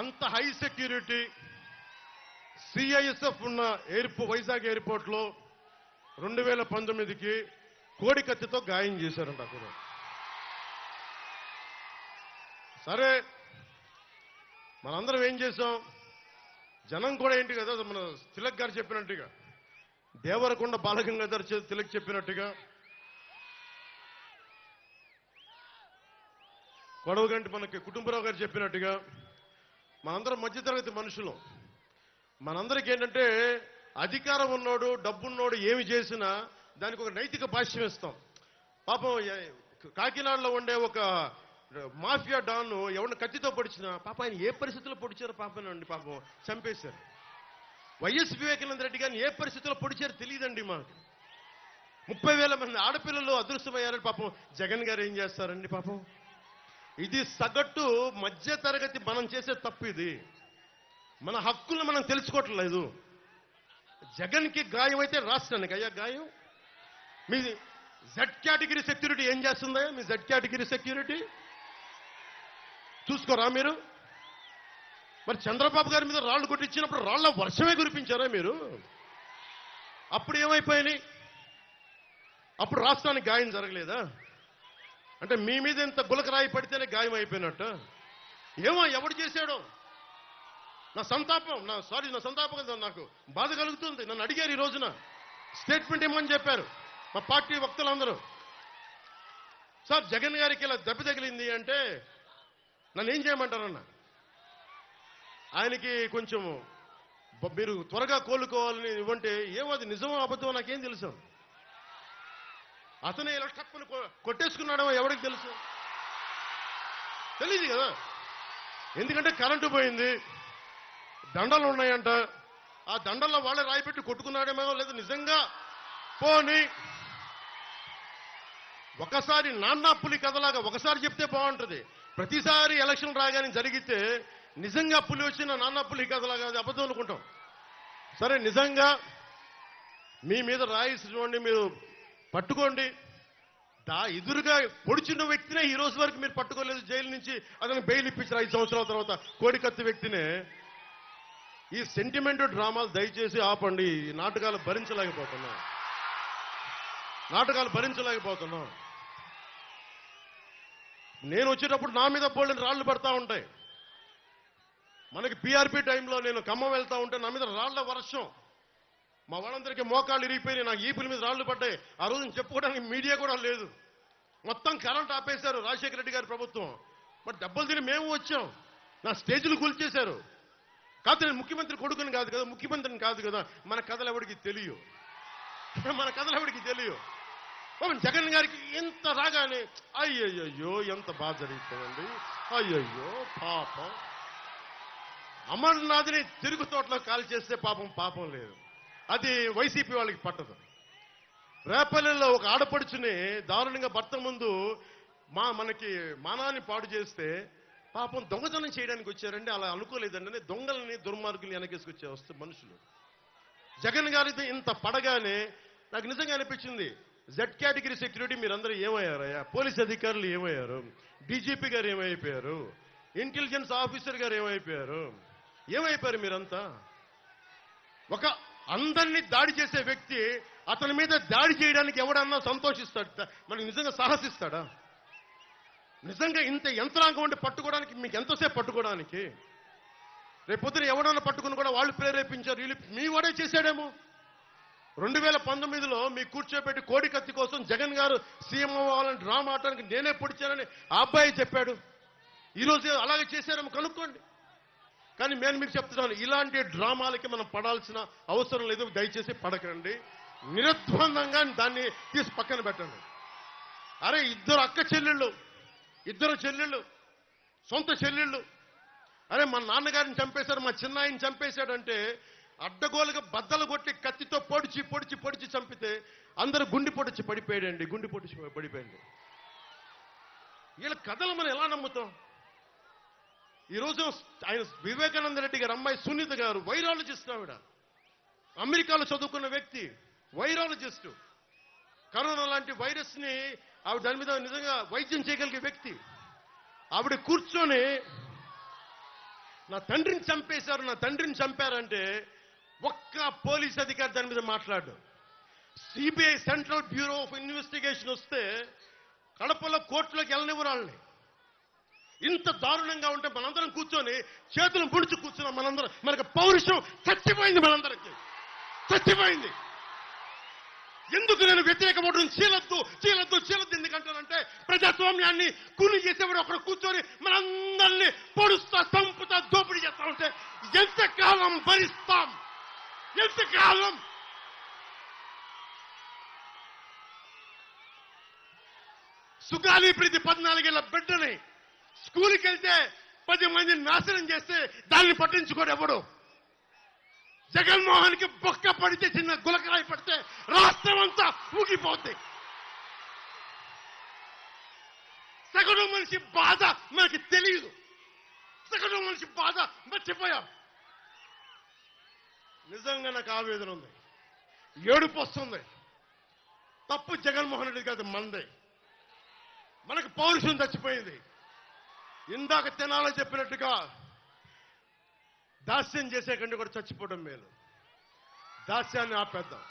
అంత high security CISF ఉన్న వైజాగ్ ఎయిర్పోర్ట్లో 2019కి కోడి కత్తితో గాయం చేశారంట అక్కడ. సరే మనందరం ఏం చేశాం? జనం కూడా ఏంటి కదా, మన తిలక్ గారు చెప్పినట్టుగా, దేవరకొండ బాలగంగాధర్ తిలక్ చెప్పినట్టుగా, కొడవగంటి మనకి కుటుంబరావు గారు చెప్పినట్టుగా, మనందరం మధ్యతరగతి మనుషులు. మనందరికీ ఏంటంటే అధికారం ఉన్నోడు డబ్బున్నోడు ఏమి చేసినా దానికి ఒక నైతిక భాష్యం ఇస్తాం. పాపం కాకినాడలో ఉండే ఒక మాఫియా డాన్ ఎవరిని కత్తితో పొడిచినా పాపం ఆయన ఏ పరిస్థితుల్లో పొడిచారో పాపనండి, పాపం చంపేశారు. వైఎస్ వివేకానంద రెడ్డి గారిని ఏ పరిస్థితుల్లో పొడిచారో తెలియదండి మాకు. 30,000 మంది ఆడపిల్లలు అదృశ్యమయ్యారని పాపం జగన్ గారు ఏం చేస్తారండి పాపం. ఇది సగటు మధ్య తరగతి మనం చేసే తప్పు. ఇది మన హక్కులను మనం తెలుసుకోవట్లేదు. జగన్కి గాయం అయితే రాష్ట్రానికి అయ్యా గాయం. మీ జెడ్ కేటగిరీ సెక్యూరిటీ ఏం చేస్తుందా? మీ జెడ్ కేటగిరీ సెక్యూరిటీ చూసుకోరా మీరు? మరి చంద్రబాబు గారి మీద రాళ్లు కొట్టించినప్పుడు రాళ్ల వర్షమే కురిపించారా మీరు? అప్పుడు ఏమైపోయినాయి? అప్పుడు రాష్ట్రానికి గాయం జరగలేదా? అంటే మీ మీద ఇంత గులకరాయి పడితేనే గాయం అయిపోయినట్టు. ఏమో ఎవడు చేశాడో నా సంతాపం, నా సంతాపం కదా, నాకు బాధ కలుగుతుంది. నన్ను అడిగారు ఈ రోజున స్టేట్మెంట్ ఇవ్వమని చెప్పారు మా పార్టీ వక్తలందరూ. సార్ జగన్ గారికి ఇలా దెబ్బ తగిలింది అంటే నన్ను ఏం చేయమంటారన్న? ఆయనకి కొంచెం మీరు త్వరగా కోలుకోవాలని ఇవ్వంటే ఏమో అది నిజమో అబద్ధమో నాకేం తెలుసు. అతనే ఇలా టప్పును కొట్టేసుకున్నాడేమో ఎవరికి తెలుసు? తెలియదు కదా. ఎందుకంటే కరెంటు పోయింది, దండలు ఉన్నాయంట, ఆ దండల్లో వాళ్ళే రాయిపెట్టి కొట్టుకున్నాడేమో, లేదు నిజంగా పోని ఒకసారి నాన్న పులి కథలాగా ఒకసారి చెప్తే బాగుంటుంది. ప్రతిసారి ఎలక్షన్ రాగానే జరిగితే నిజంగా పులి వచ్చిన నాన్న పులి కథలాగా అది అబద్ధం అనుకుంటాం. సరే నిజంగా మీ మీద రాయిసినోండి మీరు పట్టుకోండి. ఎదురుగా పొడిచిన వ్యక్తినే ఈ రోజు వరకు మీరు పట్టుకోలేదు. జైలు నుంచి అతను బెయిల్ ఇప్పించారు 5 సంవత్సరాల తర్వాత. కోడికత్తి వ్యక్తినే. ఈ సెంటిమెంట్ డ్రామాలు దయచేసి ఆపండి. ఈ నాటకాలు భరించలేకపోతున్నాం. నేను వచ్చేటప్పుడు నా మీద బోల్డెన్ రాళ్లు పడతా ఉంటాయి. మనకి పీఆర్పీ టైంలో నేను ఖమ్మం వెళ్తా ఉంటే నా మీద రాళ్ల వర్షం. మా వాళ్ళందరికీ మోకాళ్ళు ఇరిగిపోయినాయి, నాకు ఈపుల మీద రాళ్లు పడ్డాయి. ఆ రోజున చెప్పుకోవడానికి మీడియా కూడా లేదు. మొత్తం కరెంట్ ఆపేశారు రాజశేఖర రెడ్డి గారి ప్రభుత్వం. మరి దెబ్బలు తిని మేము వచ్చాం. నా స్టేజ్లు కూల్చేశారు. కాదు నేను ముఖ్యమంత్రి కొడుకుని కాదు కదా, ముఖ్యమంత్రిని కాదు కదా. మన కథలు ఎవరికి తెలియవు. జగన్ గారికి ఎంత రాగానే అయ్యయ్యో ఎంత బాధ జరుగుతుందండి, అయ్యయ్యో పాపం. అమర్నాథ్ని తిరుగు తోటలో కాల్ చేస్తే పాపం లేదు. అది వైసీపీ వాళ్ళకి పట్టదు. రేపల్లెల్లో ఒక ఆడపడుచుని దారుణంగా భర్త ముందు మనకి మానాన్ని పాడు చేస్తే పాపం దొంగతనం చేయడానికి వచ్చారండి. అలా అనుకోలేదండి. దొంగలని దుర్మార్గుల్ని వెనకేసుకొచ్చే వస్తే మనుషులు. జగన్ గారిది ఇంత పడగానే నాకు నిజంగా అనిపించింది, జెడ్ కేటగిరీ సెక్యూరిటీ మీరందరూ ఏమయ్యారయ్యా? పోలీస్ అధికారులు ఏమయ్యారు? డీజీపీ గారు ఏమైపోయారు? ఇంటెలిజెన్స్ ఆఫీసర్ గారు ఏమైపోయారు మీరంతా? ఒక అందరినీ దాడి చేసే వ్యక్తి అతని మీద దాడి చేయడానికి ఎవడన్నా సంతోషిస్తాడు? మనకి నిజంగా సాహసిస్తాడా? నిజంగా ఇంత యంత్రాంగం ఉండి పట్టుకోవడానికి మీకు ఎంతసేపు పట్టుకోవడానికి? రేపొద్దున ఎవడన్నా పట్టుకుని కూడా వాళ్ళు ప్రేరేపించారు, వీళ్ళు మీ వాడే చేశాడేమో. 2019లో మీ కూర్చోబెట్టి కోడికత్తి కోసం జగన్ గారు సీఎం అవ్వాలని డ్రామా ఆడటానికి నేనే పొడిచానని ఆ అబ్బాయి చెప్పాడు. ఈరోజు అలాగే చేశారేమో కనుక్కోండి. కానీ నేను మీకు చెప్తున్నాను, ఇలాంటి డ్రామాలకి మనం పడాల్సిన అవసరం లేదు. దయచేసి పడకండి. నిర్ద్వందంగా దాన్ని తీసి పక్కన పెట్టండి. అరే ఇద్దరు చెల్లెళ్ళు సొంత చెల్లెళ్ళు. అరే మా నాన్నగారిని చంపేశారు, మా చిన్నాయిని చంపేశాడంటే అడ్డగోలుగా బద్దలు కొట్టి కత్తితో పొడిచి చంపితే అందరూ గుండి పొడిచి పడిపోయాడు. వీళ్ళ కథలు మనం ఎలా నమ్ముతాం? ఈరోజు ఆయన వివేకానంద రెడ్డి గారు అమ్మాయి సునీత గారు వైరాలజిస్ట్. ఆవిడ అమెరికాలో చదువుకున్న వ్యక్తి, వైరాలజిస్టు. కరోనా లాంటి వైరస్ ని ఆవిడ దాని మీద నిజంగా వైద్యం చేయగలిగే వ్యక్తి. ఆవిడ కూర్చొని నా తండ్రిని చంపేశారు, నా తండ్రిని చంపారంటే ఒక్క పోలీస్ అధికారి దాని మీద మాట్లాడు. CBI central bureau of investigation వస్తే కడపలో కోర్టులోకి వెళ్ళనివ్వరు వాళ్ళని. ఇంత దారుణంగా ఉంటే మనందరం కూర్చొని చేతులు ముడుచు కూర్చున్నాం. మనందరం, మనకు పౌరుషం చచ్చిపోయింది, మనందరికి చచ్చిపోయింది. ఎందుకు నేను వ్యతిరేక ఓటును చీలొద్దు చీలొద్దు చీలొద్దు ఎందుకంటానంటే, ప్రజాస్వామ్యాన్ని కూని చేసేవాడు ఒకడు కూర్చొని మనందరినీ పొడుస్తా, చంపుతా, దోపిడీ చేస్తా ఉంటే ఎంతకాలం భరిస్తాం? ఎంతకాలం? సుగాలి ప్రీతి 14 ఏళ్ల బిడ్డని స్కూల్కి వెళ్తే 10 మందిని నాశనం చేస్తే దాన్ని పట్టించుకోడు ఎవడు. జగన్మోహన్ కి బొక్క పడితే, చిన్న గులకరాయి పడితే రాష్ట్రం అంతా ఊగిపోద్ది. సగటు మనిషి బాధ మనకి తెలియదు. సగటు మనిషి బాధ మర్చిపోయాం. నిజంగా నాకు ఆవేదన ఉంది, ఏడుపు వస్తుంది. తప్పు జగన్మోహన్ రెడ్డి కాదు, మందే. మనకు పౌరుషం చచ్చిపోయింది. ఇందాక తినాలో చెప్పినట్టుగా దాస్యం చేసే కంటే కూడా చచ్చిపోవడం మేలు. దాస్యాన్ని ఆపేద్దాం.